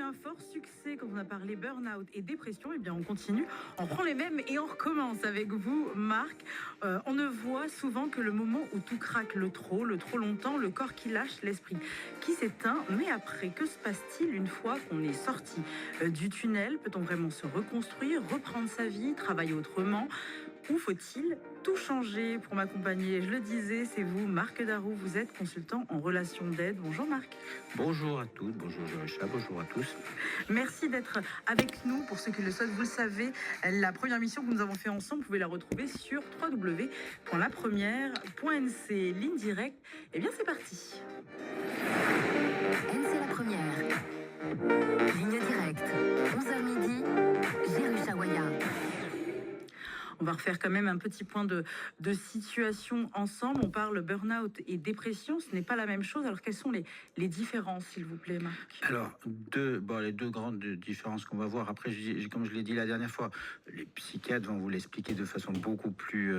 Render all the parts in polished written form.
un fort succès quand on a parlé burn-out et dépression. Eh bien, on continue, on prend les mêmes et on recommence avec vous, Marc. On ne voit souvent que le moment où tout craque, le trop longtemps, le corps qui lâche, l'esprit qui s'éteint. Mais après, que se passe-t-il une fois qu'on est sorti du tunnel? Peut-on vraiment se reconstruire, reprendre sa vie, travailler autrement? Ou faut-il tout changer? Pour m'accompagner, je le disais, c'est vous, Marc Darou. Vous êtes consultant en relations d'aide. Bonjour Marc. Bonjour à toutes, bonjour Joëcha, bonjour à tous. Merci d'être avec nous. Pour ceux qui le souhaitent, vous le savez, la première mission que nous avons fait ensemble, vous pouvez la retrouver sur www.lapremière.nc. Ligne directe. Eh bien, c'est parti. NC La Première. Ligne directe. 11h midi. Jérusalem. On va refaire quand même un petit point de situation ensemble. On parle burn-out et dépression. Ce n'est pas la même chose. Alors, quelles sont les différences, s'il vous plaît, Marc? Alors, les deux grandes différences qu'on va voir. Après, comme je l'ai dit la dernière fois, les psychiatres vont vous l'expliquer de façon beaucoup plus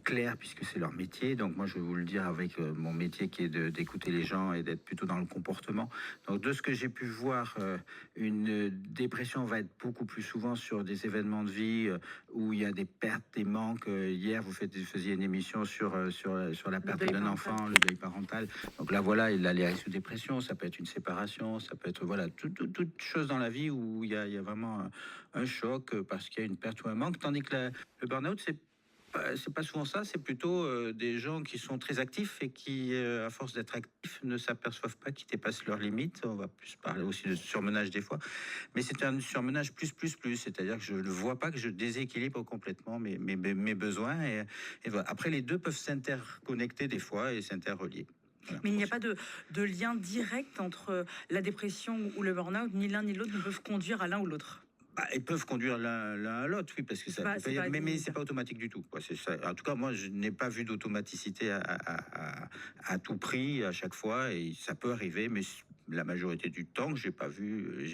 claire, puisque c'est leur métier. Donc, moi, je vais vous le dire avec mon métier qui est d'écouter les gens et d'être plutôt dans le comportement. Donc, de ce que j'ai pu voir, une dépression va être beaucoup plus souvent sur des événements de vie où il y a des pertes, des manques. Hier, vous faisiez une émission sur la perte d'un enfant, le deuil parental. Donc là, voilà, il a les risques de dépression. Ça peut être une séparation, ça peut être toute chose dans la vie où il y a vraiment un choc parce qu'il y a une perte ou un manque. Tandis que le burn-out, c'est pas souvent ça, c'est plutôt des gens qui sont très actifs et qui, à force d'être actifs, ne s'aperçoivent pas qu'ils dépassent leurs limites. On va plus parler aussi de surmenage des fois, mais c'est un surmenage plus, c'est-à-dire que je ne vois pas que je déséquilibre complètement mes besoins. Et voilà. Après, les deux peuvent s'interconnecter des fois et s'interrelier. Voilà. Mais il n'y a pas de lien direct entre la dépression ou le burn-out, ni l'un ni l'autre ne peuvent conduire à l'un ou l'autre. Ils peuvent conduire l'un à l'autre, oui, parce que ça. Mais c'est pas automatique du tout. C'est ça. En tout cas, moi, je n'ai pas vu d'automaticité à tout prix à chaque fois, et ça peut arriver, mais la majorité du temps, j'ai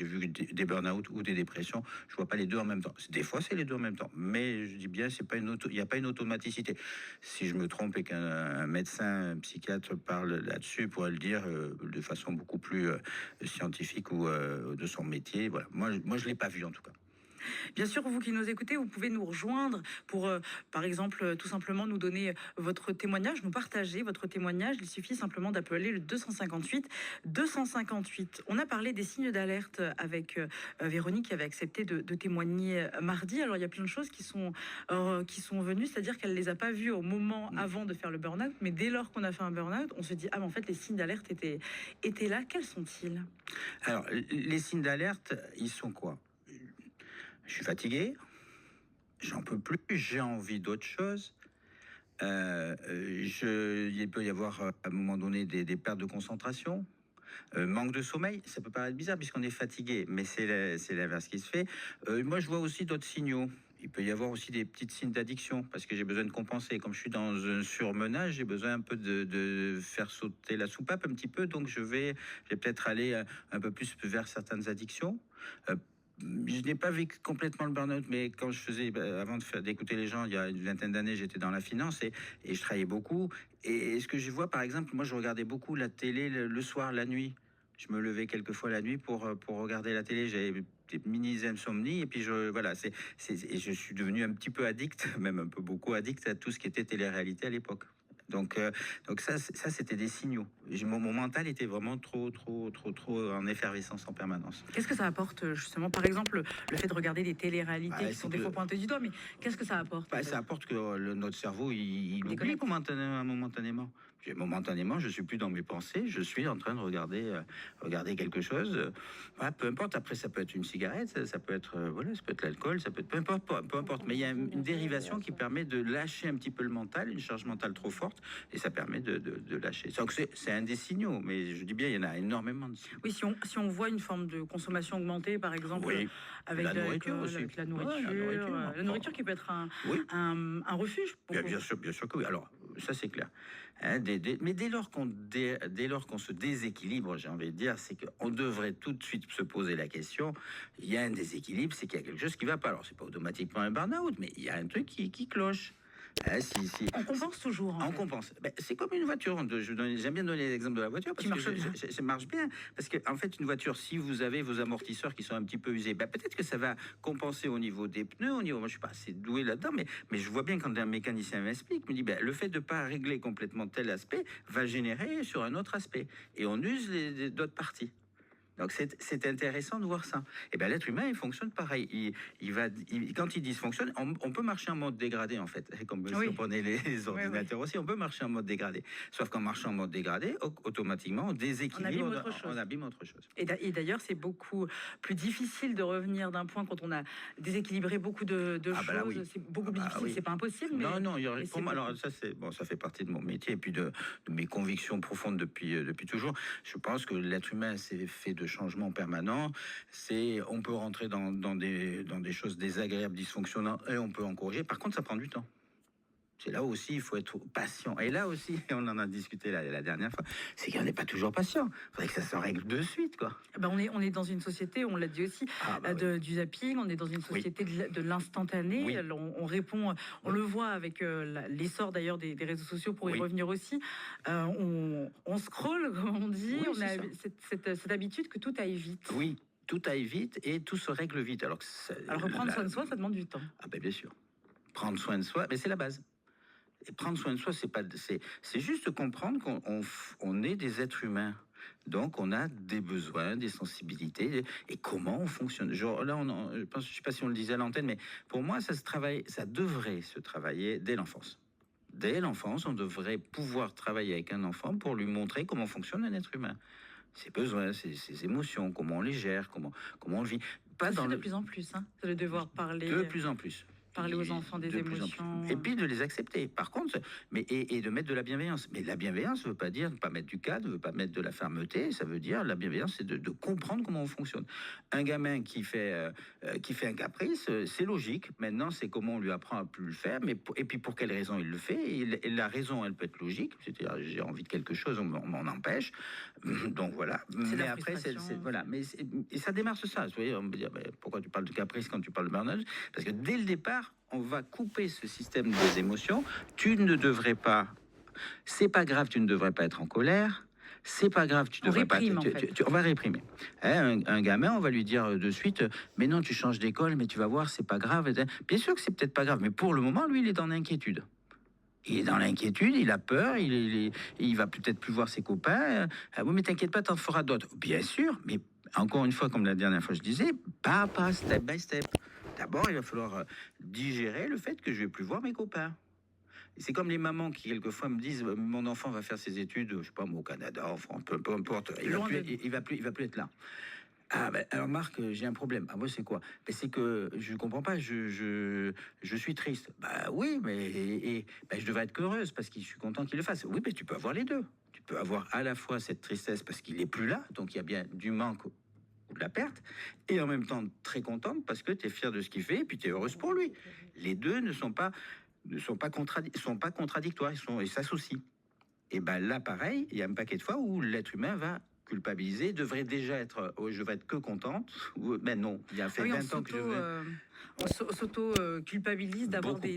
vu des burn-out ou des dépressions. Je vois pas les deux en même temps. Des fois, c'est les deux en même temps, mais je dis bien, il n'y a pas une automaticité. Si je me trompe et qu'un médecin, un psychiatre parle là-dessus, pourrait le dire de façon beaucoup plus scientifique ou de son métier. Voilà. Moi, je l'ai pas vu en tout cas. Bien sûr, vous qui nous écoutez, vous pouvez nous rejoindre pour, par exemple, tout simplement nous donner votre témoignage, nous partager votre témoignage. Il suffit simplement d'appeler le 258 258. On a parlé des signes d'alerte avec Véronique qui avait accepté de témoigner mardi. Alors, il y a plein de choses qui sont venues, c'est-à-dire qu'elle ne les a pas vues au moment avant de faire le burn-out, mais dès lors qu'on a fait un burn-out, on se dit, ah, mais en fait, les signes d'alerte étaient là. Quels sont-ils? Alors, les signes d'alerte, ils sont quoi? Je suis fatigué, j'en peux plus, j'ai envie d'autre chose. Il peut y avoir à un moment donné des pertes de concentration, manque de sommeil. Ça peut paraître bizarre puisqu'on est fatigué, mais c'est l'inverse qui se fait. Moi, je vois aussi d'autres signaux. Il peut y avoir aussi des petits signes d'addiction parce que j'ai besoin de compenser. Comme je suis dans un surmenage, j'ai besoin un peu de faire sauter la soupape un petit peu. Donc, je vais peut-être aller un peu plus vers certaines addictions. Je n'ai pas vécu complètement le burn-out, mais quand je faisais, avant d'écouter les gens, il y a une vingtaine d'années, j'étais dans la finance et je travaillais beaucoup. Et ce que je vois, par exemple, moi, je regardais beaucoup la télé le soir, la nuit. Je me levais quelquefois la nuit pour regarder la télé. J'avais des mini-insomnies et puis et je suis devenu un petit peu addict, même un peu beaucoup addict à tout ce qui était télé-réalité à l'époque. Donc ça c'était des signaux. Mon mental était vraiment trop en effervescence en permanence. Qu'est-ce que ça apporte justement, par exemple, le fait de regarder des téléréalités qui sont des fois pointées du doigt, mais qu'est-ce que ça apporte? Ça apporte que notre cerveau, il oublie momentanément. Momentanément, je suis plus dans mes pensées, je suis en train de regarder quelque chose. Voilà, peu importe. Après, ça peut être une cigarette, ça peut être ça peut être l'alcool, ça peut être peu importe. Mais il y a une dérivation qui permet de lâcher un petit peu le mental, une charge mentale trop forte, et ça permet de lâcher. Donc c'est un des signaux, mais je dis bien, il y en a énormément de signaux. Oui, si on voit une forme de consommation augmentée, par exemple, avec la nourriture aussi. Avec la nourriture qui peut être un refuge. Bien sûr que oui. Alors, ça c'est clair. Mais dès lors qu'on se déséquilibre, j'ai envie de dire, c'est qu'on devrait tout de suite se poser la question. Il y a un déséquilibre, c'est qu'il y a quelque chose qui ne va pas. Alors, c'est pas automatiquement un burn-out, mais il y a un truc qui cloche. On compense toujours. En On fait. compense. Ben, c'est comme une voiture. J'aime bien donner l'exemple de la voiture parce Qui marche que bien. ça marche bien. Parce que en fait, une voiture, si vous avez vos amortisseurs qui sont un petit peu usés, ben, peut-être que ça va compenser au niveau des pneus. Au niveau, moi, je suis pas assez doué là-dedans, mais je vois bien quand un mécanicien m'explique, me dit, ben, le fait de pas régler complètement tel aspect va générer sur un autre aspect, et on use d'autres parties. Donc c'est intéressant de voir ça. Et bien l'être humain, il fonctionne pareil. Quand il dysfonctionne, on peut marcher en mode dégradé en fait. Comme si Oui. on prenait les ordinateurs aussi, on peut marcher en mode dégradé. Sauf qu'en marchant en mode dégradé, automatiquement, on déséquilibre, on abîme autre chose. Et d'ailleurs, c'est beaucoup plus difficile de revenir d'un point quand on a déséquilibré beaucoup de Ah bah là, choses. oui. C'est beaucoup Ah plus bah difficile. oui. C'est pas impossible, mais Non, non, mais pour c'est moi, beaucoup. alors ça c'est bon, ça fait partie de mon métier et puis de mes convictions profondes depuis toujours. Je pense que l'être humain c'est fait de changements permanents. On peut rentrer dans des choses désagréables, dysfonctionnantes et on peut en corriger. Par contre, ça prend du temps. C'est là aussi, il faut être patient. Et là aussi, on en a discuté la dernière fois, c'est qu'on n'est pas toujours patient. Il faudrait que ça se règle de suite, quoi. Ben, on est dans une société, on l'a dit aussi, Ah, bah oui. du zapping, on est dans une Oui. société de l'instantané. Oui. On répond, on Oui. le voit avec l'essor d'ailleurs des réseaux sociaux pour y Oui. revenir aussi. On scrolle, comme on dit, Oui, on c'est a ça. cette habitude que tout aille vite. Oui, tout aille vite et tout se règle vite. Alors, Alors reprendre soin de soi, ça demande du temps. Ah ben bien sûr. Prendre soin de soi, mais c'est la base. Et prendre soin de soi, c'est juste comprendre on est des êtres humains. Donc, on a des besoins, des sensibilités, et comment on fonctionne. Genre, là, je sais pas si on le disait à l'antenne, mais pour moi, ça devrait se travailler dès l'enfance. Dès l'enfance, on devrait pouvoir travailler avec un enfant pour lui montrer comment fonctionne un être humain. Ses besoins, ses émotions, comment on les gère, comment on le vit. Pas Ça dans se fait le, de plus en plus, hein, de devoir parler. de plus en plus. Parler aux enfants des De plus en plus. émotions. Et puis de les accepter. Par contre, et de mettre de la bienveillance. Mais la bienveillance ne veut pas dire ne pas mettre du cadre, ne veut pas mettre de la fermeté. Ça veut dire la bienveillance, c'est de comprendre comment on fonctionne. Un gamin qui fait un caprice, c'est logique. Maintenant, c'est comment on lui apprend à plus le faire. Et puis pour quelle raison il le fait. Et la raison, elle peut être logique. C'est-à-dire, j'ai envie de quelque chose, on m'en empêche. Donc voilà. C'est Mais la après, frustration. voilà. Et ça démarre ça. Vous voyez, on me dit, pourquoi tu parles de caprice quand tu parles de burn-out? Parce que dès le départ, on va couper ce système des émotions. Tu ne devrais pas. C'est pas grave, tu ne devrais pas être en colère. C'est pas grave, tu On devrais réprime, pas. en fait. On va réprimer. Hein, un gamin, on va lui dire de suite, mais non, tu changes d'école, mais tu vas voir, c'est pas grave. Bien sûr que c'est peut-être pas grave, mais pour le moment, lui, il est dans l'inquiétude. Il est dans l'inquiétude, il a peur, il va peut-être plus voir ses copains. Ah oui, mais t'inquiète pas, t'en feras d'autres. Bien sûr, mais encore une fois, comme la dernière fois je disais, pas step by step. D'abord, il va falloir digérer le fait que je vais plus voir mes copains. C'est comme les mamans qui quelquefois me disent mon enfant va faire ses études, je sais pas moi, au Canada, en France, peu importe, il va plus être là. Ah ben alors Marc, j'ai un problème. Ah moi c'est quoi? Ben, c'est que je comprends pas. Je suis triste. Bah oui, mais ben, je devrais être heureuse parce que je suis content qu'il le fasse. Oui, mais tu peux avoir les deux. Tu peux avoir à la fois cette tristesse parce qu'il est plus là, donc il y a bien du manque ou de la perte, et en même temps très contente parce que tu es fier de ce qu'il fait et puis tu es heureuse pour lui. Les deux ne sont pas contradictoires, ils s'associent. Et ben là, pareil, il y a un paquet de fois où l'être humain va culpabiliser, devrait déjà être, je vais être que contente, mais non, il y a fait Oui, 20 ans que je vais... on s'auto-culpabilise d'avoir Beaucoup,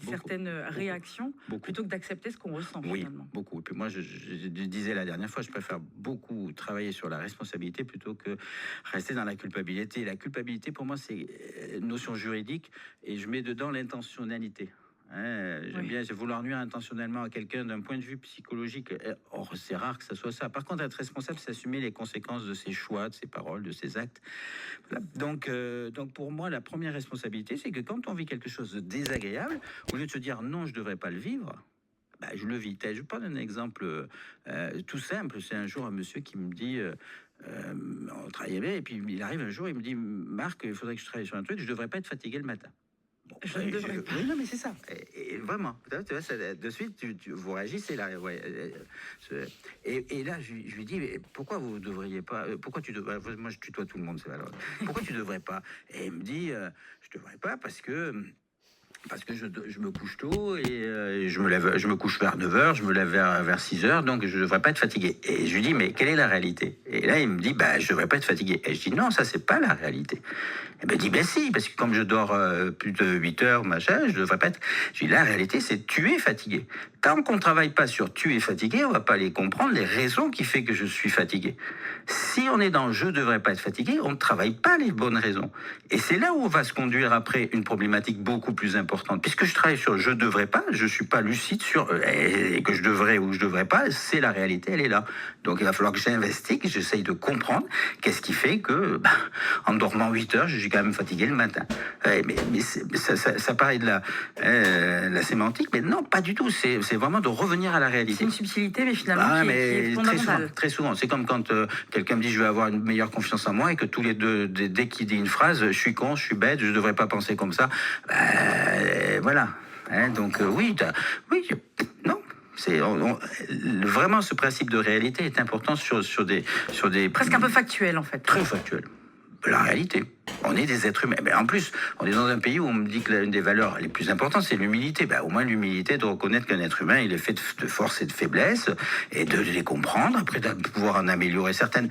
certaines réactions Beaucoup. plutôt que d'accepter ce qu'on ressent Oui, finalement. beaucoup. Et puis moi, je disais la dernière fois, je préfère beaucoup travailler sur la responsabilité plutôt que rester dans la culpabilité. La culpabilité, pour moi, c'est une notion juridique et je mets dedans l'intentionnalité. J'aime bien vouloir nuire intentionnellement à quelqu'un d'un point de vue psychologique. Or, c'est rare que ça soit ça. Par contre, être responsable, c'est assumer les conséquences de ses choix, de ses paroles, de ses actes. Voilà. Donc, pour moi, la première responsabilité, c'est que quand on vit quelque chose de désagréable, au lieu de se dire non, je ne devrais pas le vivre, bah, je le vis. Je prends un exemple tout simple. C'est un jour un monsieur qui me dit... on travaillait bien, et puis il arrive un jour, il me dit Marc, il faudrait que je travaille sur un truc, je ne devrais pas être fatigué le matin. Bon, Je ne devrais pas. Oui, non, mais c'est ça. Et vraiment, tu vois, de suite, vous réagissez là. Ouais, et là, je lui dis, mais pourquoi vous devriez pas pourquoi tu devrais... Moi, je tutoie tout le monde, c'est valable. Pourquoi tu devrais pas? Et il me dit, je devrais pas parce que Parce que je me couche tôt et je me couche vers 9 heures, je me lève vers 6 heures, donc je ne devrais pas être fatigué. Et je lui dis, mais quelle est la réalité? Et là, il me dit, bah, je ne devrais pas être fatigué. Et je dis, non, ça, c'est pas la réalité. Et ben, il dit, ben si, parce que comme je dors plus de 8 heures, machin, je ne devrais pas être... Je dis, la réalité, c'est tu es fatigué. Tant qu'on ne travaille pas sur tu es fatigué, on ne va pas aller comprendre les raisons qui font que je suis fatigué. Si on est dans je ne devrais pas être fatigué, on ne travaille pas les bonnes raisons. Et c'est là où on va se conduire après une problématique beaucoup plus importante. Puisque je travaille sur je ne devrais pas, je ne suis pas lucide sur que je devrais ou je ne devrais pas, c'est la réalité, elle est là. Donc il va falloir que j'investigue, que j'essaye de comprendre qu'est-ce qui fait que, en dormant 8 heures, je suis quand même fatigué le matin. Mais ça paraît de la sémantique, mais non, pas du tout. C'est vraiment de revenir à la réalité. C'est une subtilité, mais finalement, qui est fondamentale. Très souvent. C'est comme quand quelqu'un me dit je vais avoir une meilleure confiance en moi et que tous les deux, dès qu'il dit une phrase, je suis con, je suis bête, je ne devrais pas penser comme ça. Voilà. Donc oui, non. Vraiment, ce principe de réalité est important sur des... Presque un peu factuel, en fait. Très factuel. La réalité. On est des êtres humains. Mais en plus, on est dans un pays où on me dit que l'une des valeurs les plus importantes, c'est l'humilité. Au moins, l'humilité de reconnaître qu'un être humain, il est fait de force et de faiblesse, et de les comprendre, après de pouvoir en améliorer certaines,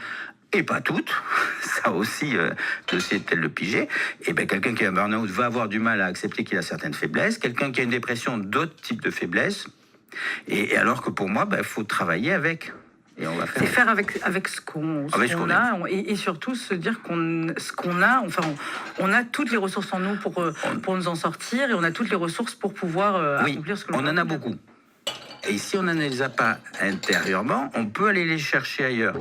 et pas toutes. Ça aussi, c'est tel le piger. Et quelqu'un qui a un burn-out va avoir du mal à accepter qu'il a certaines faiblesses. Quelqu'un qui a une dépression, d'autres types de faiblesses. Et alors que pour moi, il faut travailler avec. Et on va faire. C'est faire avec ce qu'on a et surtout se dire ce qu'on a, enfin on a toutes les ressources en nous pour nous en sortir et on a toutes les ressources pour pouvoir accomplir ce que l'on on en a beaucoup. Et si on n'en les a pas intérieurement, on peut aller les chercher ailleurs.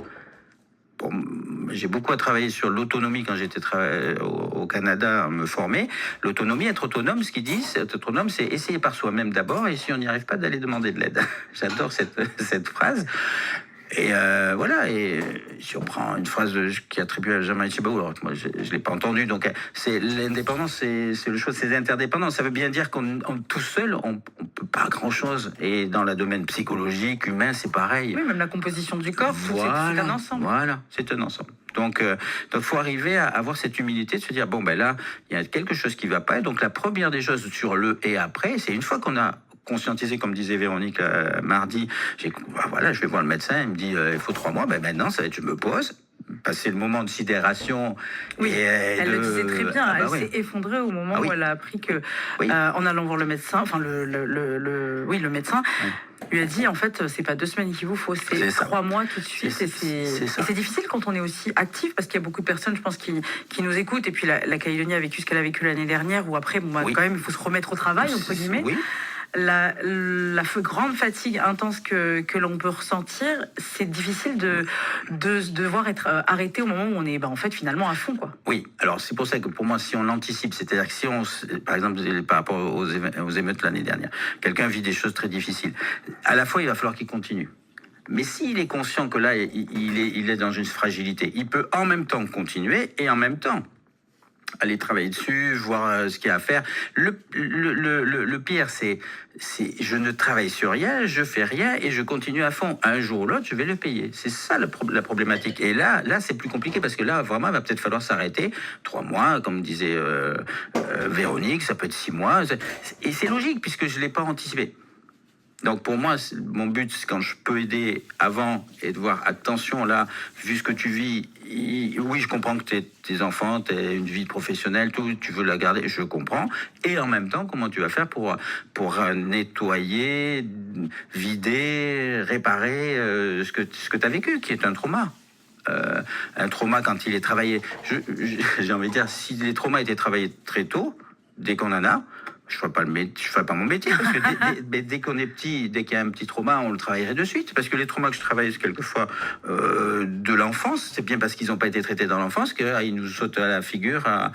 J'ai beaucoup travaillé sur l'autonomie quand j'étais au Canada, me former. L'autonomie, être autonome, ce qu'ils disent, être autonome, c'est essayer par soi-même d'abord, et si on n'y arrive pas, d'aller demander de l'aide. J'adore cette phrase. Et voilà, et si on prend une phrase qui est attribuée à Jamal Chibaou, alors moi je ne l'ai pas entendue, donc c'est l'indépendance, c'est le choix, c'est l'interdépendance. Ça veut bien dire qu'on tout seul, on peut pas grand-chose. Et dans le domaine psychologique, humain, c'est pareil. Oui, même la composition du corps, c'est un ensemble. Voilà, c'est un ensemble. Donc, faut arriver à avoir cette humilité de se dire, là, il y a quelque chose qui va pas. Et donc, la première des choses sur le et après, c'est une fois qu'on a conscientisé, comme disait Véronique mardi, je vais voir le médecin, il me dit il faut 3 mois, maintenant ça va être je me pose, passer le moment de sidération. Oui, elle le disait très bien, elle s'est effondrée au moment où elle a appris que en allant voir le médecin, enfin le médecin lui a dit en fait c'est pas 2 semaines qu'il vous faut, c'est 3 mois tout de suite. Et c'est difficile quand on est aussi actif, parce qu'il y a beaucoup de personnes, je pense, qui nous écoutent, et puis la Calédonie a vécu ce qu'elle a vécu l'année dernière, où après quand même il faut se remettre au travail entre guillemets. Oui. La grande fatigue intense que l'on peut ressentir, c'est difficile de devoir être arrêté au moment où on est en fait finalement à fond, quoi. Oui, alors c'est pour ça que pour moi, si on l'anticipe, c'est-à-dire que si on, par exemple, par rapport aux émeutes l'année dernière, quelqu'un vit des choses très difficiles, à la fois il va falloir qu'il continue. Mais s'il est conscient que là, il est dans une fragilité, il peut en même temps continuer et en même temps aller travailler dessus, voir ce qu'il y a à faire. Le pire, c'est je ne travaille sur rien, je fais rien et je continue à fond. Un jour ou l'autre, je vais le payer. C'est ça la problématique. Et là, c'est plus compliqué, parce que là, vraiment, il va peut-être falloir s'arrêter. 3 mois, comme disait Véronique, ça peut être 6 mois. Et c'est logique, puisque je ne l'ai pas anticipé. Donc pour moi, mon but, c'est quand je peux aider avant et de voir, attention, là, vu ce que tu vis, oui, je comprends que tes enfants, tu as une vie professionnelle, tout, tu veux la garder, je comprends. Et en même temps, comment tu vas faire pour nettoyer, vider, réparer ce que tu as vécu, qui est un trauma. Un trauma, quand il est travaillé, j'ai envie de dire, si les traumas étaient travaillés très tôt, dès qu'on en a, je ferais pas mon métier, parce que dès qu'on est petit, dès qu'il y a un petit trauma, on le travaillerait de suite. Parce que les traumas que je travaille quelquefois de l'enfance, c'est bien parce qu'ils n'ont pas été traités dans l'enfance qu'ils nous sautent à la figure à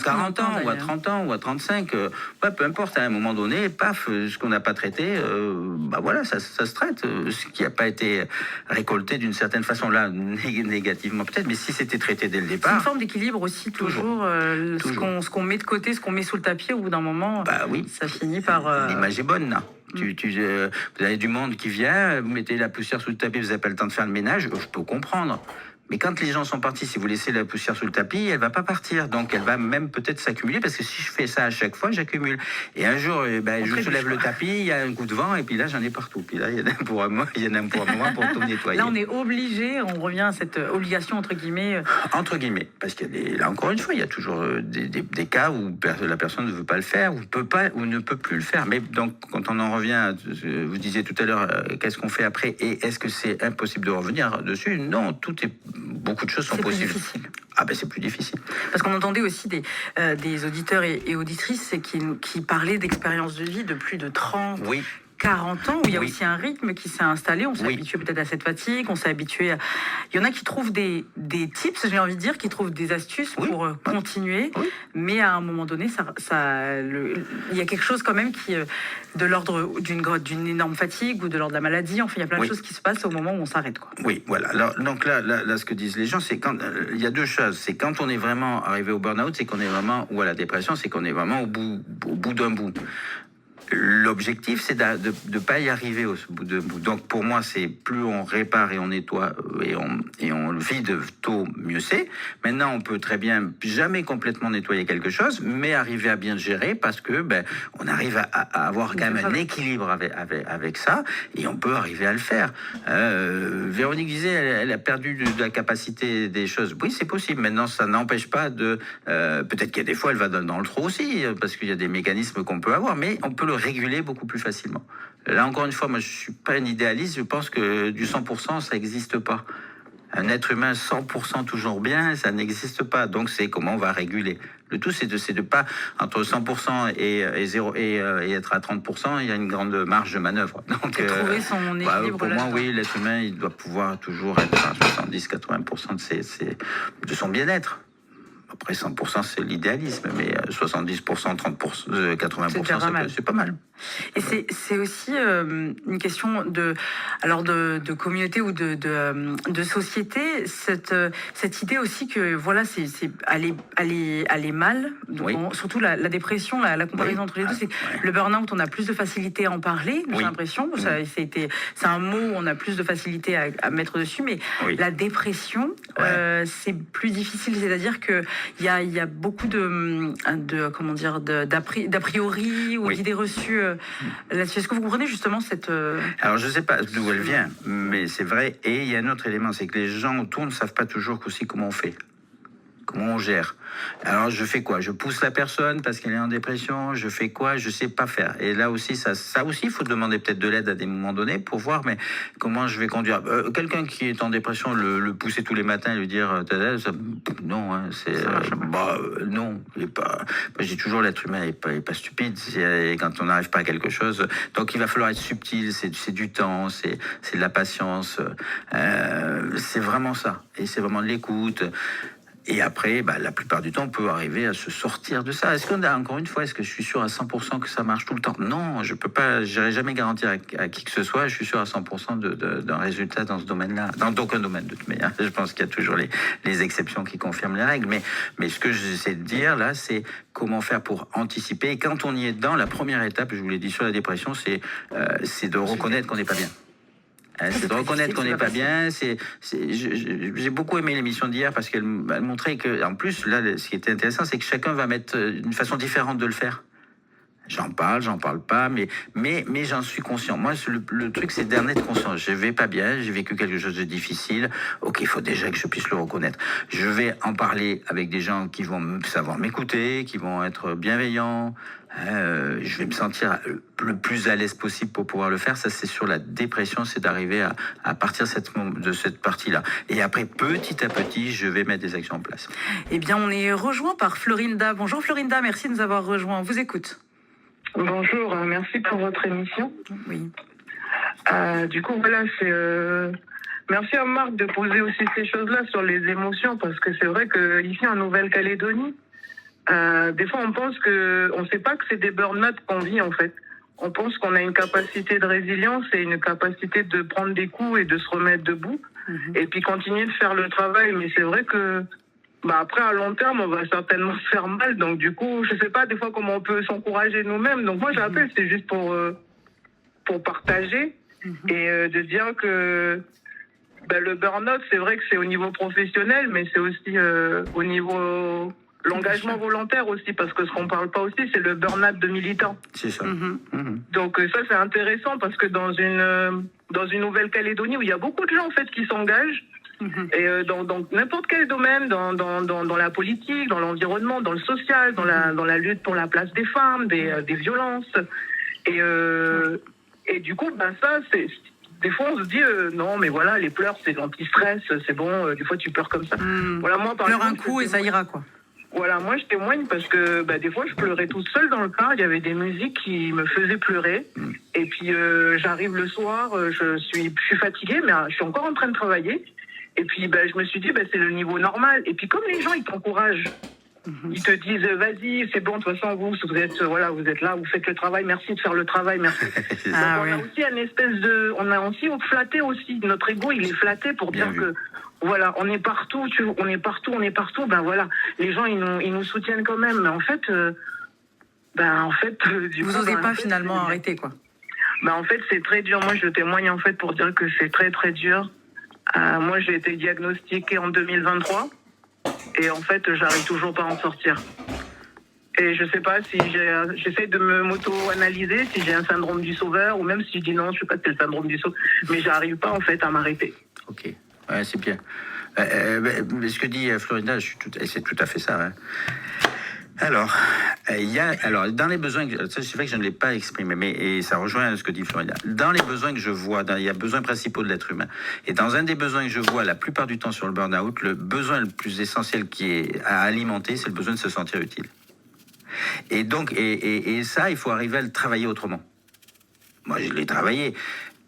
40 ans, ou à 30 ans, ou à 35. Peu importe, à un moment donné, paf, ce qu'on n'a pas traité, voilà, ça se traite. Ce qui n'a pas été récolté d'une certaine façon, là, négativement peut-être, mais si c'était traité dès le départ... C'est une forme d'équilibre aussi, toujours. Ce qu'on met de côté, ce qu'on met sous le tapis, au bout d'un moment, ça finit par... L'image est bonne, là. Vous avez du monde qui vient, vous mettez la poussière sous le tapis, vous n'avez pas le temps de faire le ménage, je peux comprendre. Mais quand les gens sont partis, si vous laissez la poussière sous le tapis, elle va pas partir. Donc elle va même peut-être s'accumuler parce que si je fais ça à chaque fois, j'accumule. Et un jour, je soulève le tapis, il y a un coup de vent et puis là j'en ai partout. Puis là il y en a un pour moi, il y en a un pour moi pour tout nettoyer. Là on est obligé, on revient à cette obligation entre guillemets. Entre guillemets, parce qu'il y a là encore une fois, il y a toujours des cas où la personne ne veut pas le faire, ou peut pas, ou ne peut plus le faire. Mais donc quand on en revient, vous disiez tout à l'heure, qu'est-ce qu'on fait après et est-ce que c'est impossible de revenir dessus? Non, beaucoup de choses sont possibles. Ah ben c'est plus difficile. Parce qu'on entendait aussi des auditeurs et auditrices qui parlaient d'expériences de vie de plus de 30, oui. 40 ans, où il y a aussi un rythme qui s'est installé, on s'est habitué peut-être à cette fatigue, on s'est habitué à... Il y en a qui trouvent des tips, j'ai envie de dire, qui trouvent des astuces pour continuer, mais à un moment donné, il y a quelque chose quand même qui de l'ordre d'une énorme fatigue ou de l'ordre de la maladie, enfin il y a plein de choses qui se passent au moment où on s'arrête, quoi. Oui, voilà. Alors, donc là, ce que disent les gens, c'est quand il y a deux choses. C'est quand on est vraiment arrivé au burn-out, c'est qu'on est vraiment, ou à la dépression, c'est qu'on est vraiment au bout d'un bout. L'objectif, c'est de ne pas y arriver au bout de bout. Donc, pour moi, c'est plus on répare et on nettoie et on vide tôt, mieux c'est. Maintenant, on peut très bien jamais complètement nettoyer quelque chose, mais arriver à bien le gérer parce que on arrive à avoir quand même un équilibre avec ça et on peut arriver à le faire. Véronique disait, elle a perdu de la capacité des choses. Oui, c'est possible. Maintenant, ça n'empêche pas de... peut-être qu'il y a des fois, elle va dans le trou aussi, parce qu'il y a des mécanismes qu'on peut avoir, mais on peut le réguler beaucoup plus facilement. Là, encore une fois, moi, je suis pas un idéaliste. Je pense que du 100%, ça n'existe pas. Un être humain 100% toujours bien, ça n'existe pas. Donc, c'est comment on va réguler. Le tout, c'est de pas entre 100% et 0 et être à 30%. Il y a une grande marge de manœuvre. Donc, trouver son équilibre. Pour moi, oui, l'être humain, il doit pouvoir toujours être à 70-80% de son bien-être. Après 100%, c'est l'idéalisme, mais 70%, 30%, 80%, c'est pas mal. Et c'est aussi une question de communauté ou de société, cette idée aussi que voilà, c'est aller mal, donc, surtout la dépression, la comparaison entre les deux, c'est le burn-out, on a plus de facilité à en parler, j'ai l'impression, c'est un mot où on a plus de facilité à mettre dessus, mais la dépression, c'est plus difficile, c'est-à-dire que il y a beaucoup comment dire, d'a priori ou d'idées reçues là-dessus. Est-ce que vous comprenez justement cette... Alors, je ne sais pas d'où elle vient, mais c'est vrai. Et il y a un autre élément, c'est que les gens autour ne savent pas toujours aussi comment on fait. Comment on gère. Alors, je fais quoi? Je pousse la personne parce qu'elle est en dépression. Je fais quoi? Je sais pas faire. Et là aussi, ça aussi, il faut demander peut-être de l'aide à des moments donnés pour voir, mais comment je vais conduire. Quelqu'un qui est en dépression, le pousser tous les matins et lui dire, non, hein, non. Moi, je dis toujours, l'être humain n'est pas stupide. Quand on n'arrive pas à quelque chose, donc il va falloir être subtil. C'est du temps, c'est de la patience. C'est vraiment ça. Et c'est vraiment de l'écoute. Et après, la plupart du temps, on peut arriver à se sortir de ça. Est-ce que je suis sûr à 100% que ça marche tout le temps? Non, je peux pas, j'irai jamais garantir à qui que ce soit, je suis sûr à 100% d'un résultat dans ce domaine-là. Dans aucun domaine de toute manière. Je pense qu'il y a toujours les exceptions qui confirment les règles. Mais ce que j'essaie de dire là, c'est comment faire pour anticiper. Et quand on y est dedans, la première étape, je vous l'ai dit sur la dépression, c'est de reconnaître qu'on n'est pas bien. C'est de reconnaître qu'on n'est pas bien. J'ai beaucoup aimé l'émission d'hier parce qu'elle montrait que, en plus, là, ce qui était intéressant, c'est que chacun va mettre une façon différente de le faire. J'en parle pas, mais j'en suis conscient. Moi, le truc, c'est d'en être conscient. Je vais pas bien, j'ai vécu quelque chose de difficile. Ok, il faut déjà que je puisse le reconnaître. Je vais en parler avec des gens qui vont savoir m'écouter, qui vont être bienveillants. Je vais me sentir le plus à l'aise possible pour pouvoir le faire. Ça, c'est sur la dépression, c'est d'arriver à partir de cette partie-là. Et après, petit à petit, je vais mettre des actions en place. Eh bien, on est rejoint par Florinda. Bonjour Florinda, merci de nous avoir rejoints. On vous écoute. Bonjour, merci pour votre émission. Oui. Du coup, voilà, merci à Marc de poser aussi ces choses-là sur les émotions, parce que c'est vrai qu'ici en Nouvelle-Calédonie, des fois on pense on ne sait pas que c'est des burn-out qu'on vit en fait. On pense qu'on a une capacité de résilience et une capacité de prendre des coups et de se remettre debout, et puis continuer de faire le travail. Mais c'est vrai que après, à long terme, on va certainement se faire mal. Donc, du coup, je sais pas des fois comment on peut s'encourager nous-mêmes. Donc, moi, j'appelle, c'est juste pour partager et de dire que Ben, le burn-out, c'est vrai que c'est au niveau professionnel, mais c'est aussi au niveau l'engagement volontaire aussi, parce que ce qu'on parle pas aussi, c'est le burn-out de militants. C'est ça. Donc ça, c'est intéressant parce que dans une Nouvelle-Calédonie où il y a beaucoup de gens en fait qui s'engagent, et dans n'importe quel domaine, dans la politique, dans l'environnement, dans le social, dans la lutte pour la place des femmes, des violences, et du coup, ben ça, c'est des fois on se dit non mais voilà, les pleurs c'est l'anti-stress, c'est bon, des fois tu pleures comme ça. Voilà, moi par Pleure un exemple, coup et ça ira, quoi. voilà, moi je témoigne parce que bah, des fois je pleurais toute seule dans le car, il y avait des musiques qui me faisaient pleurer. Et puis j'arrive le soir, je suis fatiguée, mais je suis encore en train de travailler. Et puis bah, je me suis dit, bah, c'est le niveau normal. Et puis comme les gens ils t'encouragent, ils te disent vas-y, c'est bon, de toute façon vous êtes vous êtes là, vous faites le travail, merci de faire le travail, merci. Donc, on a aussi une espèce de, on a aussi flatté aussi, notre ego il est flatté pour dire que voilà, on est partout, on est partout. Ben voilà, les gens ils nous soutiennent quand même. Mais en fait, du Vous coup, n'osez pas en fait, finalement arrêter, quoi. Ben en fait, c'est très dur. Moi, je témoigne en fait pour dire que c'est très très dur. Moi, j'ai été diagnostiquée en 2023 et en fait, j'arrive toujours pas à en sortir. Et je sais pas si j'essaie de me m'auto-analyser, si j'ai un syndrome du sauveur ou même si je dis non, je sais pas si c'est le syndrome du sauveur, mais j'arrive pas en fait à m'arrêter. Ok, ouais, c'est bien. Mais ce que dit Florinda, c'est tout à fait ça. Hein. Alors, dans les besoins, ça c'est vrai que je ne l'ai pas exprimé, et ça rejoint ce que dit Florinda. Dans les besoins que je vois, il y a besoins principaux de l'être humain. Et dans un des besoins que je vois la plupart du temps sur le burn-out, le besoin le plus essentiel qui est à alimenter, c'est le besoin de se sentir utile. Et donc, et ça, il faut arriver à le travailler autrement. Moi, je l'ai travaillé.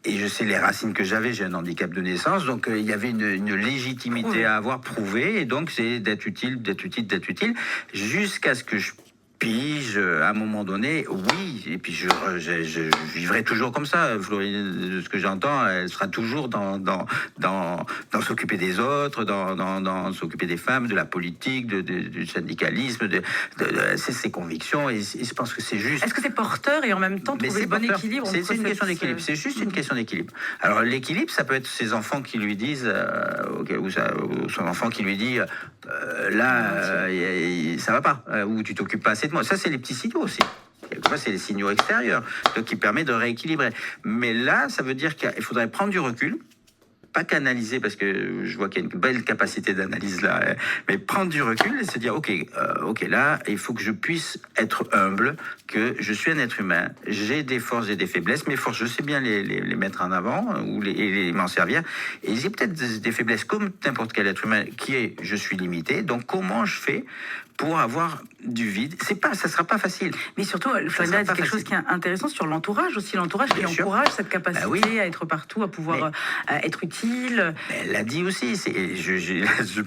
Et je sais les racines que j'avais, j'ai un handicap de naissance, donc il y avait une légitimité à avoir prouvée, et donc c'est d'être utile, jusqu'à ce que je pige à un moment donné, oui, et puis je vivrai toujours comme ça. Florine, de ce que j'entends, elle sera toujours dans s'occuper des autres, dans s'occuper des femmes, de la politique, du syndicalisme, c'est ses convictions, et je pense que c'est juste. Est-ce que c'est porteur et en même temps trouver le bon équilibre? C'est une question d'équilibre, c'est juste une question d'équilibre. Alors l'équilibre, ça peut être ses enfants qui lui disent, ou son enfant qui lui dit, ça va pas, ou tu t'occupes pas assez de moi. Ça, c'est les petits signaux aussi. Quelquefois, c'est les signaux extérieurs, donc qui permettent de rééquilibrer. Mais là, ça veut dire qu'il faudrait prendre du recul, pas qu'analyser, parce que je vois qu'il y a une belle capacité d'analyse là, mais prendre du recul et se dire, ok, là, il faut que je puisse être humble, que je suis un être humain, j'ai des forces et des faiblesses, mes forces, je sais bien les mettre en avant, ou m'en servir, et j'ai peut-être des faiblesses comme n'importe quel être humain, qui est, je suis limité, donc comment je fais pour avoir du vide? Ça sera pas facile. Mais surtout, Florinda a dit quelque chose qui est intéressant sur l'entourage aussi, l'entourage qui encourage cette capacité à être partout, à pouvoir être utile. Elle l'a dit aussi,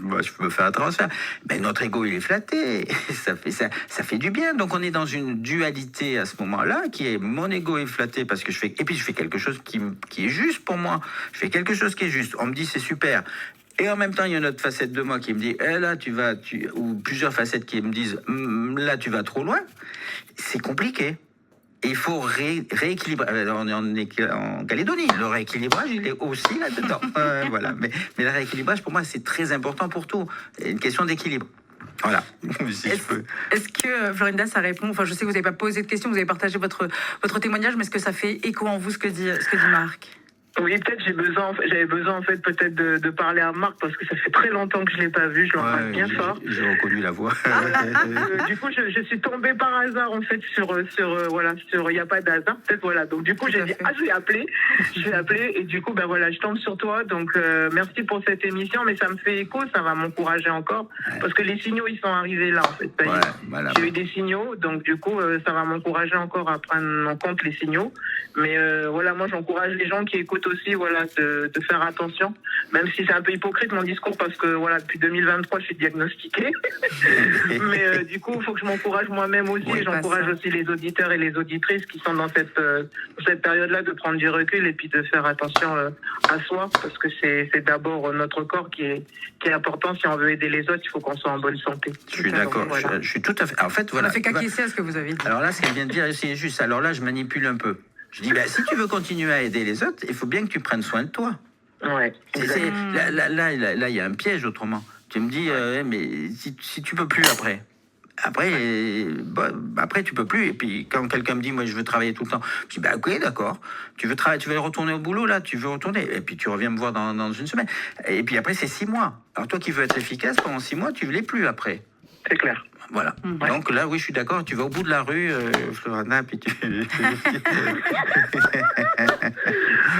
moi je peux me faire un transfert. Mais notre ego il est flatté, ça fait du bien. Donc on est dans une dualité à ce moment-là, qui est mon ego est flatté parce que je fais quelque chose qui est juste pour moi. Je fais quelque chose qui est juste. On me dit c'est super. Et en même temps, il y a une autre facette de moi qui me dit, là, ou plusieurs facettes qui me disent, là, tu vas trop loin. C'est compliqué. Et il faut rééquilibrer. On est en Calédonie. Le rééquilibrage, il est aussi là-dedans. Voilà. Mais le rééquilibrage, pour moi, c'est très important pour tout. C'est une question d'équilibre. Voilà. Est-ce que, Florinda, ça répond? Enfin, je sais que vous n'avez pas posé de questions, vous avez partagé votre témoignage, mais est-ce que ça fait écho en vous ce que dit Marc? Oui, peut-être j'avais besoin en fait peut-être de parler à Marc parce que ça fait très longtemps que je l'ai pas vu, je l'entends bien fort. J'ai reconnu la voix. Du coup, je suis tombée par hasard en fait sur il y a pas d'hasard peut-être voilà. Donc du coup, j'ai dit je vais appeler et du coup je tombe sur toi. Donc merci pour cette émission, mais ça me fait écho, ça va m'encourager encore parce que les signaux ils sont arrivés là en fait. J'ai eu des signaux, donc du coup ça va m'encourager encore à prendre en compte les signaux. Mais moi j'encourage les gens qui écoutent aussi de faire attention, même si c'est un peu hypocrite mon discours parce que depuis 2023 je suis diagnostiquée. Mais du coup il faut que je m'encourage moi-même aussi, et j'encourage aussi les auditeurs et les auditrices qui sont dans cette période-là de prendre du recul et puis de faire attention à soi parce que c'est d'abord notre corps qui est important. Si on veut aider les autres, il faut qu'on soit en bonne santé. Je suis d'accord, je suis tout à fait. En fait, voilà. On a fait qu'acquiescer à ce que vous avez dit. Alors là, ce qu'elle vient de dire, c'est juste. Alors là, je manipule un peu. Je dis, si tu veux continuer à aider les autres, il faut bien que tu prennes soin de toi. Ouais. Là, il y a un piège autrement. Tu me dis, mais si tu peux plus après tu peux plus. Et puis quand quelqu'un me dit, moi je veux travailler tout le temps, je dis, bah ok, d'accord. Tu veux retourner au boulot là, tu veux retourner. Et puis tu reviens me voir dans une semaine. Et puis après c'est 6 mois. Alors toi qui veux être efficace pendant 6 mois, tu ne l'es plus après. C'est clair. Voilà. Ouais. Donc là, oui, je suis d'accord. Tu vas au bout de la rue, Florana, puis tu.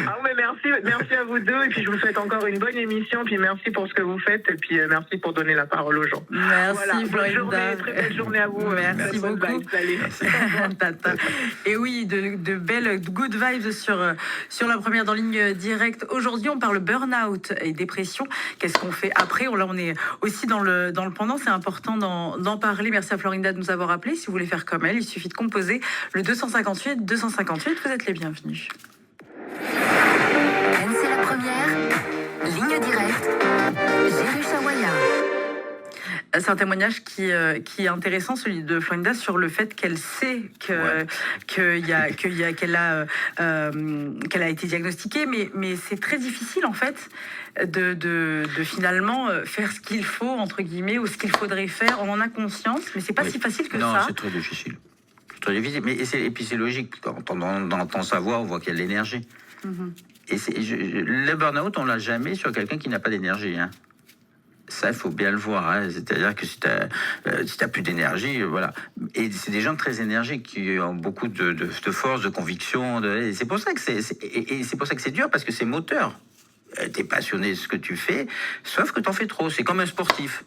Ah ouais, merci à vous deux. Et puis je vous souhaite encore une bonne émission. Puis merci pour ce que vous faites. Et puis merci pour donner la parole aux gens. Merci, Voilà, bonne Florinda. journée, très belle journée à vous. Merci Bonne beaucoup. vibe, salut. Tata. Et oui, de belles good vibes sur la première dans ligne directe. Aujourd'hui, on parle burn-out et dépression. Qu'est-ce qu'on fait après? Là, on est aussi dans le pendant. C'est important d'en parler. Merci à Florinda de nous avoir appelé. Si vous voulez faire comme elle, il suffit de composer le 258 258. Vous êtes les bienvenus. C'est la première. Ligne directe. Géru Chawaya. C'est un témoignage qui est intéressant, celui de Florinda, sur le fait qu'elle sait qu'elle a été diagnostiquée, mais c'est très difficile en fait de finalement faire ce qu'il faut entre guillemets ou ce qu'il faudrait faire. On en a conscience, mais c'est pas si facile que non, ça. c'est très difficile. C'est très difficile. Et puis c'est logique. Quand on entend sa voix, on voit qu'il y a de l'énergie. Et le burn-out, on l'a jamais sur quelqu'un qui n'a pas d'énergie. Hein. Ça, il faut bien le voir. Hein. C'est-à-dire que si tu n'as plus d'énergie, voilà. Et c'est des gens très énergiques qui ont beaucoup de force, de conviction. Et c'est pour ça que c'est pour ça que c'est dur, parce que c'est moteur. Tu es passionné de ce que tu fais, sauf que tu en fais trop. C'est comme un sportif.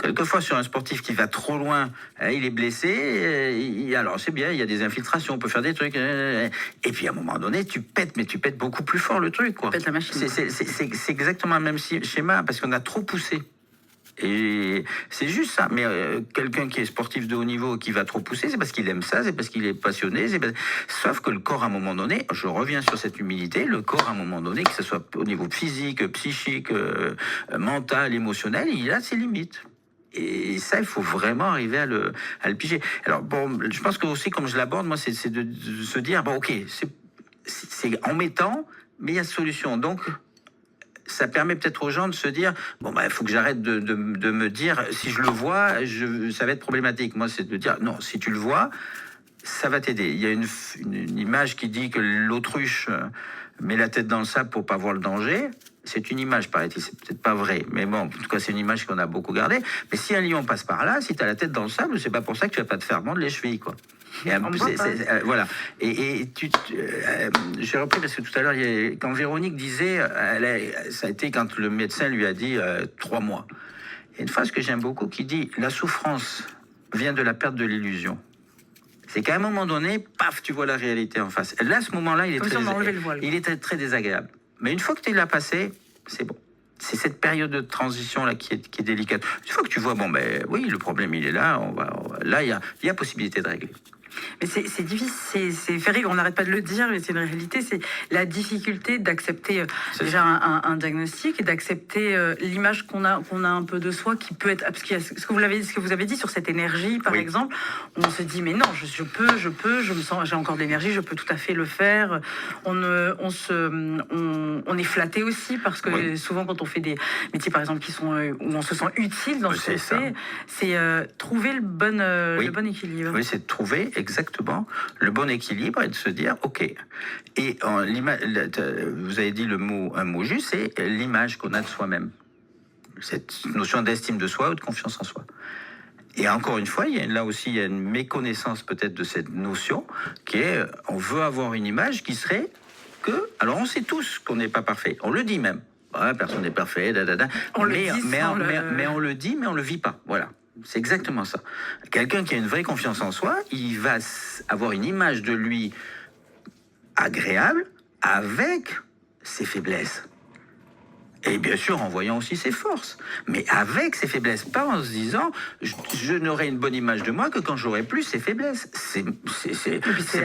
Quelquefois, sur un sportif qui va trop loin, il est blessé, alors c'est bien, il y a des infiltrations, on peut faire des trucs, et puis à un moment donné, tu pètes, mais tu pètes beaucoup plus fort le truc, quoi. Pète la machine. C'est exactement le même schéma, parce qu'on a trop poussé. Et c'est juste ça. Mais quelqu'un qui est sportif de haut niveau, qui va trop pousser, c'est parce qu'il aime ça, c'est parce qu'il est passionné. Sauf que le corps, à un moment donné, je reviens sur cette humilité, le corps, à un moment donné, que ce soit au niveau physique, psychique, mental, émotionnel, il a ses limites. Et ça, il faut vraiment arriver à le piger. Alors, bon, je pense que aussi, comme je l'aborde, moi, c'est de se dire, bon, ok, c'est embêtant, mais il y a solution. Donc, ça permet peut-être aux gens de se dire, bon, bah, il faut que j'arrête de me dire, si je le vois, ça va être problématique. Moi, c'est de dire, non, si tu le vois, ça va t'aider. Il y a une image qui dit que l'autruche met la tête dans le sable pour pas voir le danger. C'est une image, paraît-il, c'est peut-être pas vrai, mais bon, en tout cas, c'est une image qu'on a beaucoup gardée. Mais si un lion passe par là, si tu as la tête dans le sable, c'est pas pour ça que tu vas pas te faire mordre les chevilles, quoi. Et voilà. Et j'ai repris parce que tout à l'heure, quand Véronique disait, ça a été quand le médecin lui a dit 3 mois. Il y a une phrase que j'aime beaucoup qui dit, la souffrance vient de la perte de l'illusion. C'est qu'à un moment donné, paf, tu vois la réalité en face. Là, à ce moment-là, il est très désagréable. Mais une fois que tu l'as passé, c'est bon. C'est cette période de transition là qui est délicate. Une fois que tu vois, bon ben oui, le problème il est là, là il y a possibilité de régler. Mais c'est difficile, c'est fait rire, on n'arrête pas de le dire, mais c'est une réalité, c'est la difficulté d'accepter déjà un diagnostic et d'accepter l'image qu'on a un peu de soi qui peut être... Parce qu'il y a ce que vous avez dit sur cette énergie, par exemple, on se dit, mais non, je peux, je me sens, j'ai encore de l'énergie, je peux tout à fait le faire. On est flatté aussi, parce que souvent quand on fait des métiers, par exemple, où on se sent utile dans ce qu'on fait, c'est trouver le bon équilibre. Oui, c'est de trouver exactement le bon équilibre et de se dire ok. Et vous avez dit un mot juste, c'est l'image qu'on a de soi-même, cette notion d'estime de soi ou de confiance en soi. Et encore une fois, là aussi il y a une méconnaissance peut-être de cette notion qui est on veut avoir une image qui serait que, alors on sait tous qu'on n'est pas parfait, on le dit même, personne n'est parfait, mais on le dit mais on le vit pas, voilà. C'est exactement ça. Quelqu'un qui a une vraie confiance en soi, il va avoir une image de lui agréable avec ses faiblesses. Et bien sûr, en voyant aussi ses forces. Mais avec ses faiblesses, pas en se disant je n'aurai une bonne image de moi que quand j'aurai plus ses faiblesses. C'est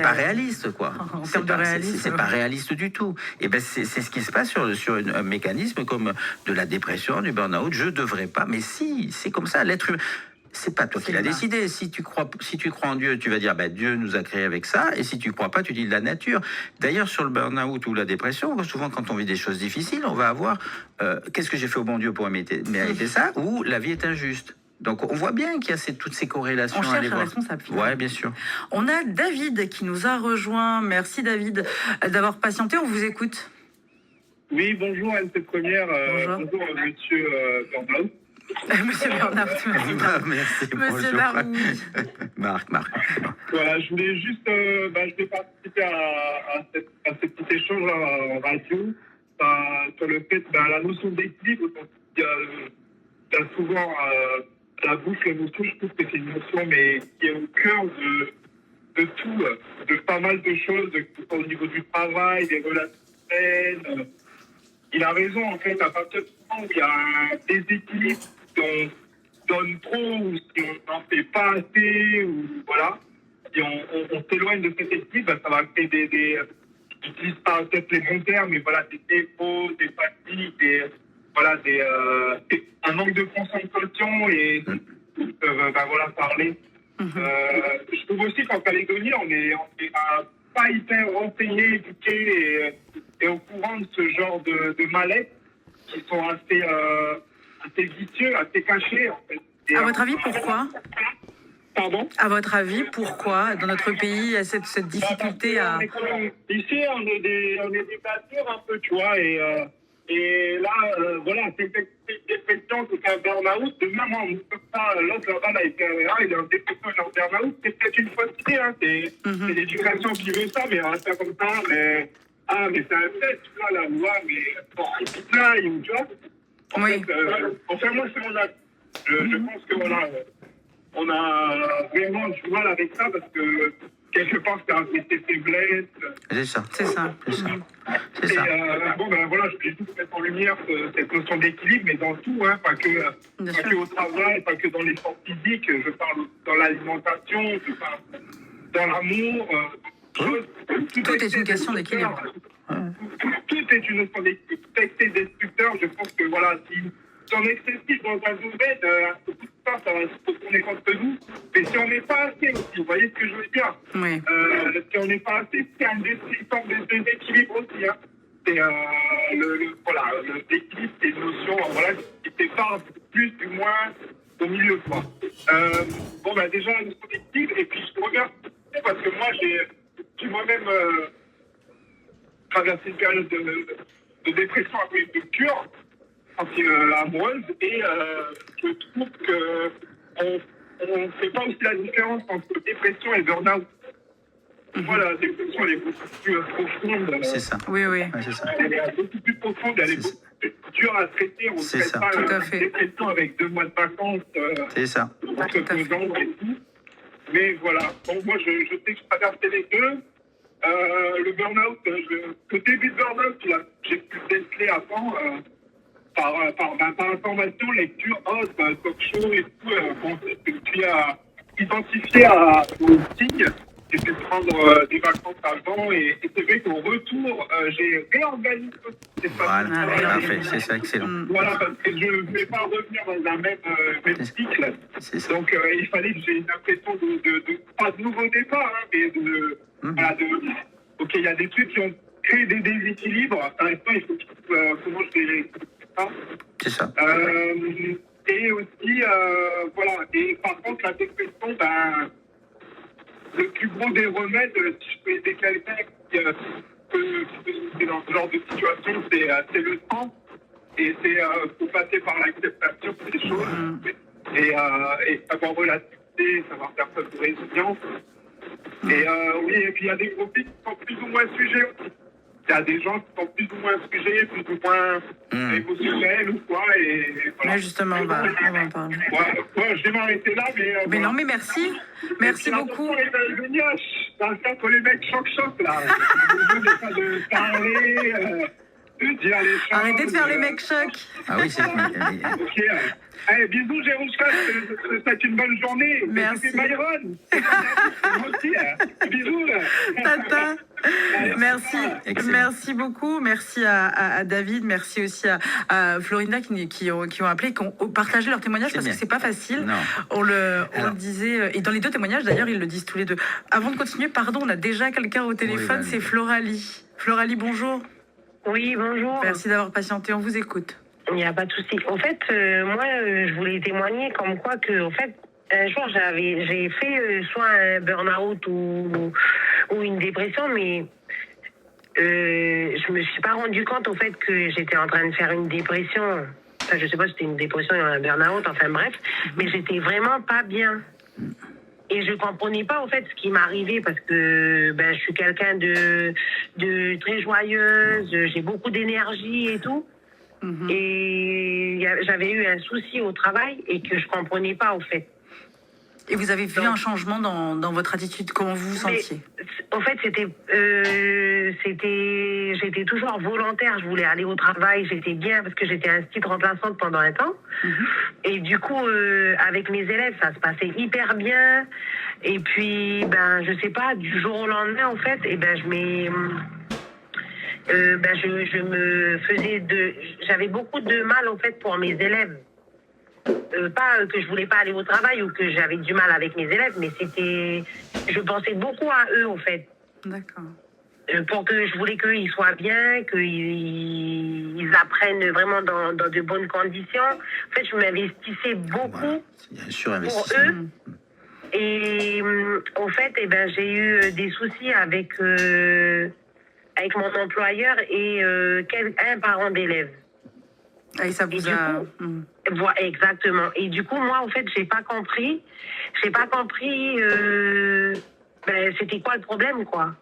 pas réaliste, quoi. C'est pas réaliste du tout. Et ben c'est ce qui se passe sur un mécanisme comme de la dépression, du burn-out. Je devrais pas. Mais si, c'est comme ça. L'être humain. c'est pas toi qui C'est l'as humain. décidé. Si tu crois en Dieu, tu vas dire bah, Dieu nous a créés avec ça. Et si tu crois pas, tu dis de la nature. D'ailleurs, sur le burn-out ou la dépression, souvent quand on vit des choses difficiles, on va avoir qu'est-ce que j'ai fait au bon Dieu pour mériter ça, ou la vie est injuste. Donc on voit bien qu'il y a toutes ces corrélations On à cherche aller un voir. responsable. finalement. Ouais, bien sûr. On a David qui nous a rejoint. Merci David d'avoir patienté. On vous écoute. Oui, bonjour Anne Première. Bonjour. Monsieur Burnout. Monsieur Bernard, merci. Merci. Monsieur bonjour. Darmy. Marc. Voilà, je voulais juste je vais participer à ce petit échange en radio sur le fait la notion d'équilibre. Il y a souvent la bouche, l'émotion, je trouve que c'est une notion mais qui est au cœur de tout, de pas mal de choses, que ce soit au niveau du travail, des relations humaines. Il a raison, en fait, à partir du moment où il y a un déséquilibre, si on donne trop ou si on n'en fait pas assez, ou voilà, si on s'éloigne de cet équilibre, ça va créer j'utilise pas peut-être les bons termes, mais voilà, des défauts, des fatigues, un manque de concentration et voilà, parler. Je trouve aussi qu'en Calédonie, on est pas hyper renseigné, éduqué et au courant de ce genre de mal-être qui sont assez vicieux, assez cachés. En fait. Et À votre avis, pourquoi Pardon. À votre avis, pourquoi dans notre pays il y a cette difficulté à... Ici, on est des natures un peu, tu vois, et là, voilà, c'est une dépression, c'est un burn-out. Demain, moi, on ne peut pas, l'autre là-bas, là, il est en dépression, il est en burn-out. C'est peut-être une fausse idée, hein. C'est l'éducation qui veut ça, mais on va faire comme ça, mais c'est un fait, tu vois, la loi, mais bon, là, tu vois. Enfin, moi, c'est mon avis. Je pense que, voilà, on a vraiment du mal avec ça parce que quelque part c'est un côté faiblesse. C'est ça. C'est ça. Voilà, je voulais juste mettre en lumière cette notion d'équilibre, mais dans tout, hein, pas que au travail, pas que dans les sports physiques, je parle dans l'alimentation, je parle dans l'amour. Tout est une question d'équilibre. Tout est une notion d'équilibre. Tout excès destructeur, je pense que voilà, si on est excessif dans un domaine, ça va se retourner contre nous. Mais si on n'est pas assez aussi, vous voyez ce que je veux dire? Oui. Si on n'est pas assez, c'est un déséquilibre aussi. Hein. C'est l'équilibre, c'est une notion qui sépare plus du moins au milieu. Quoi. Déjà, la notion d'équilibre, et puis je regarde parce que moi, j'ai moi-même traversé une période de dépression à cause de cure. Amoureuse et je trouve que on ne fait pas aussi la différence entre dépression et burn-out. Voilà, la dépression elle est beaucoup plus profonde. C'est ça. Oui. Ouais, c'est ça. Elle est beaucoup plus profonde, elle est beaucoup plus dure à traiter. On ne traite pas la dépression avec 2 mois de vacances. C'est ça. En se posant et tout. Mais voilà, donc moi je sais que je traversais les deux. Le burn-out, le début de burn-out, j'ai pu le déceler avant. Par information, lecture, talk show et tout, puis à identifier aux signes, j'ai pu prendre des vacances avant et c'est vrai qu'au retour, j'ai réorganisé cette façon. Voilà, parfait, c'est ça, excellent. Voilà, parce que je ne vais pas revenir dans un même cycle. Donc il fallait que j'ai une impression de pas de nouveau départ, hein, mais ok, il y a des trucs qui ont créé des déséquilibres. À l'instant, il faut comment je vais c'est ça. Et aussi, voilà. Et par contre, la dépression, le plus gros des remèdes, si je peux aider quelqu'un qui est dans ce genre de situation, c'est le temps. Et c'est pour passer par l'acceptation des choses. Et savoir relativiser, savoir faire preuve de résilience. Et puis il y a des groupes qui sont plus ou moins sujets aussi. Il y a des gens qui sont plus ou moins sujets, plus ou moins émotionnels ou quoi. Et voilà. Mais justement, on va en parler. Ouais, je vais m'arrêter là, mais... Mais non, mais merci. Merci beaucoup. Dans le cas que les mecs choc là. Je n'ai pas de parler... de dire les choses. Arrêtez de faire les mecs chocs. Ah oui, c'est... Ok. Allez, bisous, Jérusalem. C'est une bonne journée. Merci. C'est Byron. Moi aussi. Bisous. Tata. Merci, Excellent. merci beaucoup. Merci à David, merci aussi à Florinda qui ont appelé, qui ont partagé leur témoignage C'est parce bien. que c'est pas facile. Non. On le Alors. disait, et dans les deux témoignages d'ailleurs, ils le disent tous les deux. Avant de continuer, pardon, on a déjà quelqu'un au téléphone, Oui, c'est Floralie. Floralie, bonjour. Oui, bonjour. Merci d'avoir patienté, on vous écoute. Il n'y a pas de souci. En fait, moi, je voulais témoigner comme quoi que, en fait, un jour, j'ai fait soit un burn-out ou une dépression, mais je me suis pas rendu compte, au fait, que j'étais en train de faire une dépression. Enfin, je sais pas si c'était une dépression ou un burn-out, enfin bref, mais j'étais vraiment pas bien. Et je comprenais pas, en fait, ce qui m'arrivait parce que je suis quelqu'un de très joyeuse, j'ai beaucoup d'énergie et tout. Et j'avais eu un souci au travail et que je comprenais pas, en fait. Et vous avez vu un changement dans votre attitude, comment vous vous sentiez? En fait, j'étais toujours volontaire. Je voulais aller au travail. J'étais bien parce que j'étais institutrice remplaçante pendant un temps. Et du coup, avec mes élèves, ça se passait hyper bien. Et puis, je sais pas, du jour au lendemain, en fait, j'avais beaucoup de mal, en fait, pour mes élèves. Pas que je voulais pas aller au travail ou que j'avais du mal avec mes élèves, mais je pensais beaucoup à eux, en fait. D'accord. Pour que je voulais qu'ils soient bien, qu'ils apprennent vraiment dans de bonnes conditions. En fait, je m'investissais beaucoup Voilà. Il y a un pour surinvestissement. eux. Et en fait, j'ai eu des soucis avec mon employeur et un parent d'élève. Et ça vous a... Voilà, exactement. Et du coup, moi, en fait, j'ai pas compris. C'était quoi le problème, quoi.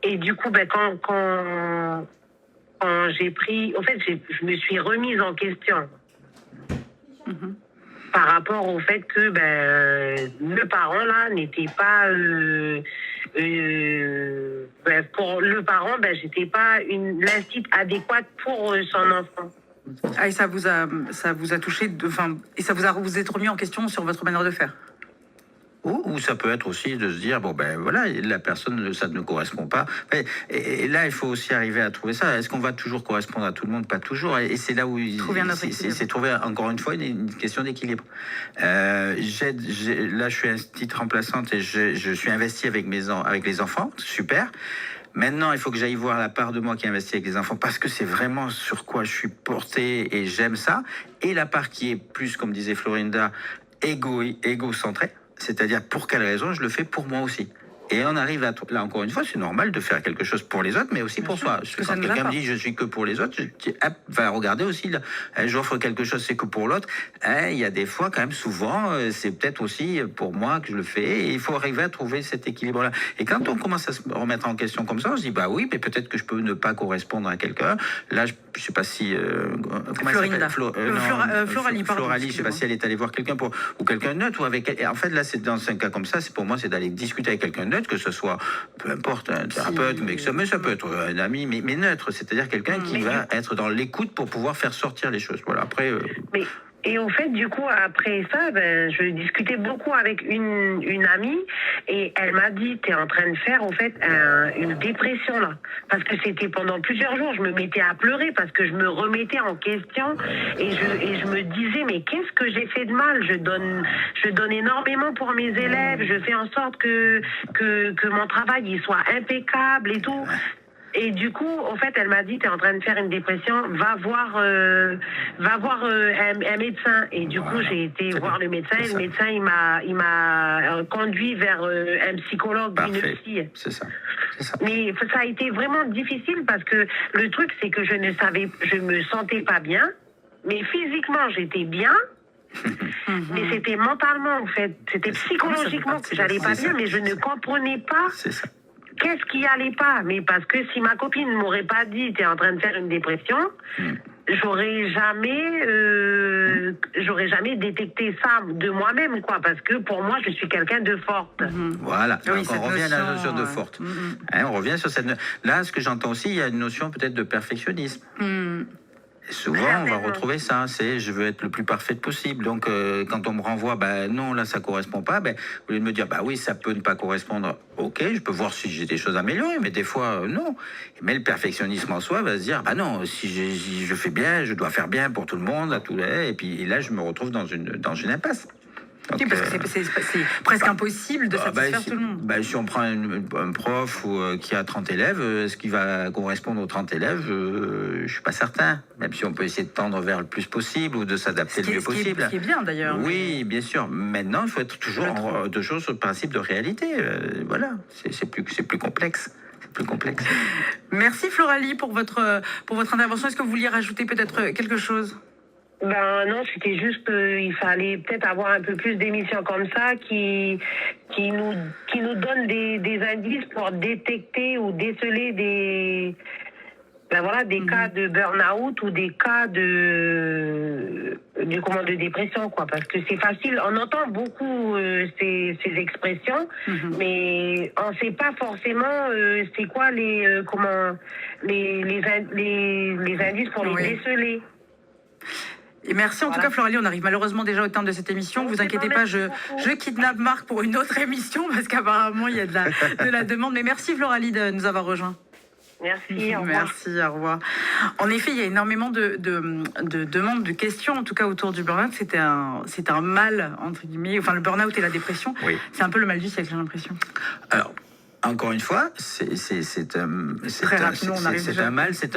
Et du coup, quand j'ai pris... En fait, je me suis remise en question. Par rapport au fait que le parent, là, n'était pas... pour le parent, j'étais pas l'instit adéquate pour son enfant. Ah, et ça vous a touché, et ça vous êtes remis en question sur votre manière de faire? Ou ça peut être aussi de se dire, voilà, la personne, ça ne correspond pas. Et là, il faut aussi arriver à trouver ça. Est-ce qu'on va toujours correspondre à tout le monde? Pas toujours. Et c'est là où c'est trouver, encore une fois, une question d'équilibre. Là, je suis institutrice remplaçante et je suis investi avec les enfants. Super. Maintenant, il faut que j'aille voir la part de moi qui investit avec les enfants parce que c'est vraiment sur quoi je suis porté et j'aime ça. Et la part qui est plus, comme disait Florinda, égocentrée. C'est-à-dire, pour quelle raison je le fais pour moi aussi. Et on arrive à... Là, encore une fois, c'est normal de faire quelque chose pour les autres, mais aussi pour soi. Quand quelqu'un me dit « je suis que pour les autres », je dis « va regarder aussi, là, j'offre quelque chose, c'est que pour l'autre ». Il y a des fois, quand même, souvent, c'est peut-être aussi pour moi que je le fais. Et il faut arriver à trouver cet équilibre-là. Et quand on commence à se remettre en question comme ça, on se dit « bah oui, mais peut-être que je peux ne pas correspondre à quelqu'un ». Là, je ne sais pas si... Florinda. Floralie, pardon. Floralie, je ne sais pas si elle est allée voir quelqu'un ou quelqu'un neutre ou avec elle. Et en fait, là, c'est dans un cas comme ça, pour moi, c'est d'aller discuter avec quelqu'un neutre, que ce soit, peu importe, un thérapeute, mais ça peut être un ami, mais neutre, c'est-à-dire quelqu'un qui va être dans l'écoute pour pouvoir faire sortir les choses. Voilà, après... Et en fait, du coup, après ça, je discutais beaucoup avec une amie et elle m'a dit, t'es en train de faire, en fait, une dépression, là. Parce que c'était pendant plusieurs jours, je me mettais à pleurer parce que je me remettais en question et je me disais, mais qu'est-ce que j'ai fait de mal? Je donne énormément pour mes élèves, je fais en sorte que mon travail, il soit impeccable et tout. Et du coup, en fait, elle m'a dit, t'es en train de faire une dépression, va voir un médecin. Et du coup, j'ai été voir le médecin. Et le médecin, il m'a conduit vers un psychologue, une psy. C'est ça. Mais ça a été vraiment difficile parce que le truc, c'est que je me sentais pas bien. Mais physiquement, j'étais bien. Mais c'était mentalement, en fait. C'était psychologiquement que j'allais pas bien, mais je ne comprenais pas. C'est ça. Qu'est-ce qui allait pas? Mais parce que si ma copine ne m'aurait pas dit t'es en train de faire une dépression, j'aurais jamais détecté ça de moi-même, quoi, parce que pour moi, je suis quelqu'un de forte. Voilà, Oui, donc on cette revient à la notion, notion de forte. Hein, on revient sur cette... Là, ce que j'entends aussi, il y a une notion peut-être de perfectionnisme. Et souvent, on va retrouver ça, c'est je veux être le plus parfait possible. Donc, quand on me renvoie, ben non, là, ça correspond pas, ben, au lieu de me dire, bah oui, ça peut ne pas correspondre, ok, je peux voir si j'ai des choses à améliorer, mais des fois, non. Mais le perfectionnisme en soi va se dire, bah non, si je fais bien, je dois faire bien pour tout le monde, à tous les... Et puis là, je me retrouve dans une impasse. Donc, Oui, parce que c'est presque impossible de satisfaire tout le monde. Si on prend un prof qui a 30 élèves, est-ce qu'il va correspondre aux 30 élèves Je suis pas certain, même si on peut essayer de tendre vers le plus possible ou de s'adapter le mieux possible. Ce qui est bien d'ailleurs. Oui, bien sûr. Maintenant, il faut être toujours sur le principe de réalité. Voilà, c'est plus complexe. C'est plus complexe. Merci Floralie pour votre intervention. Est-ce que vous vouliez rajouter peut-être quelque chose? Ben non, c'était juste qu'il fallait peut-être avoir un peu plus d'émissions comme ça qui nous donnent des indices pour détecter ou déceler des cas de burn-out ou des cas de dépression, quoi, parce que c'est facile, on entend beaucoup ces expressions, mais on ne sait pas forcément c'est quoi les indices pour les déceler. Et merci en tout cas Floralie, on arrive malheureusement déjà au terme de cette émission. Vous inquiétez pas, je kidnappe Marc pour une autre émission parce qu'apparemment il y a de la demande. Mais merci Floralie de nous avoir rejoints. Merci, au revoir. Merci, au revoir. En effet, il y a énormément de demandes, de questions, en tout cas autour du burn-out. C'est un mal, entre guillemets, enfin le burn-out et la dépression. Oui. C'est un peu le mal du siècle, j'ai l'impression. Alors, encore une fois, c'est un mal, c'est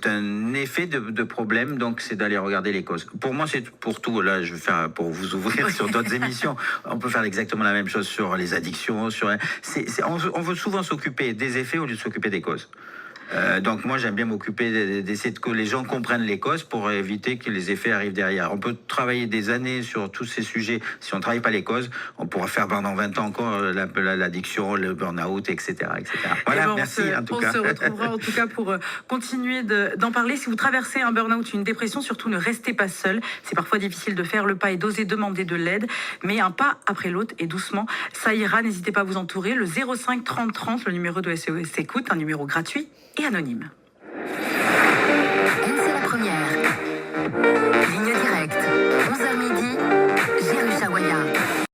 un effet de problème, donc c'est d'aller regarder les causes. Pour moi, c'est pour tout. Là, je vais faire pour vous ouvrir sur d'autres émissions. On peut faire exactement la même chose sur les addictions. On veut souvent s'occuper des effets au lieu de s'occuper des causes. Donc moi j'aime bien m'occuper d'essayer que les gens comprennent les causes pour éviter que les effets arrivent derrière. On peut travailler des années sur tous ces sujets. Si on ne travaille pas les causes, on pourra faire pendant 20 ans encore l'addiction, le burn-out, etc. Voilà, bon, merci en tout cas. On se retrouvera en tout cas pour continuer d'en parler. Si vous traversez un burn-out, une dépression, surtout ne restez pas seul. C'est parfois difficile de faire le pas et d'oser demander de l'aide, mais un pas après l'autre et doucement, ça ira. N'hésitez pas à vous entourer. Le 05 30 30, le numéro de SOS Écoute, un numéro gratuit et anonyme. Elle, c'est la première. Ligne directe, 11h midi.